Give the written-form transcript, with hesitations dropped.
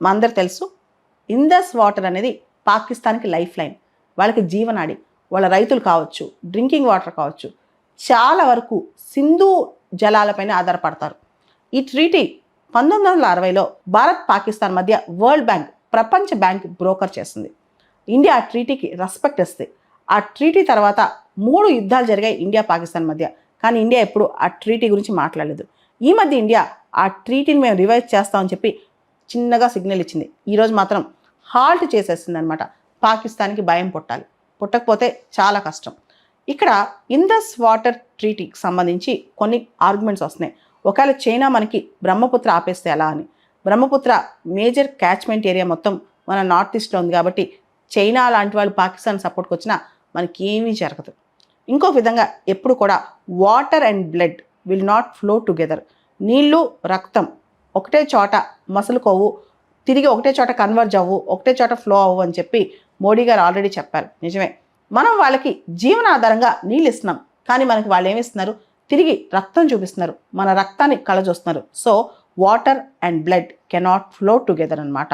మా అందరు తెలుసు, ఇందస్ వాటర్ అనేది పాకిస్తాన్కి లైఫ్ లైన్, వాళ్ళకి జీవనాడి. వాళ్ళ రైతులు కావచ్చు, డ్రింకింగ్ వాటర్ కావచ్చు, చాలా వరకు సింధు జలాలపైన ఆధారపడతారు. ఈ ట్రీటీ 1960లో భారత్ పాకిస్తాన్ మధ్య వరల్డ్ బ్యాంక్, ప్రపంచ బ్యాంక్ బ్రోకర్ చేస్తుంది. ఇండియా ఆ ట్రీటీకి రెస్పెక్ట్ ఇస్తుంది. ఆ ట్రీటీ తర్వాత 3 యుద్ధాలు జరిగాయి ఇండియా పాకిస్తాన్ మధ్య, కానీ ఇండియా ఎప్పుడు ఆ ట్రీటీ గురించి మాట్లాడలేదు. ఈ మధ్య ఇండియా ఆ ట్రీటీని మేము రివైజ్ చేస్తామని చెప్పి చిన్నగా సిగ్నల్ ఇచ్చింది. ఈరోజు మాత్రం హాల్ట్ చేసేస్తుంది అనమాట. పాకిస్తాన్కి భయం పుట్టాలి, పుట్టకపోతే చాలా కష్టం. ఇక్కడ ఇందస్ వాటర్ ట్రీటీకి సంబంధించి కొన్ని ఆర్గ్యుమెంట్స్ వస్తున్నాయి. ఒకవేళ చైనా మనకి బ్రహ్మపుత్ర ఆపేస్తే ఎలా అని. బ్రహ్మపుత్ర మేజర్ క్యాచ్మెంట్ ఏరియా మొత్తం మన నార్త్ ఈస్ట్లో ఉంది కాబట్టి చైనా లాంటి వాళ్ళు పాకిస్తాన్ సపోర్ట్కి వచ్చినా మనకి ఏమీ జరగదు. ఇంకో విధంగా ఎప్పుడు కూడా water and blood will not flow together. నీళ్ళు రక్తం ఒకటే చోట మసలుకోవు, తిరిగి ఒకటే చోట కన్వర్జ్ అవ్వు, ఒకటే చోట ఫ్లో అవ్వు అని చెప్పి మోడీ గారు ఆల్రెడీ చెప్పారు. నిజమే, మనం వాళ్ళకి జీవనాధారంగా నీళ్ళు ఇస్తున్నాం, కానీ మనకి వాళ్ళు ఏమిస్తున్నారు, తిరిగి రక్తం చూపిస్తున్నారు, మన రక్తాన్ని కళజొస్తున్నారు. So water and blood cannot flow together అనమాట.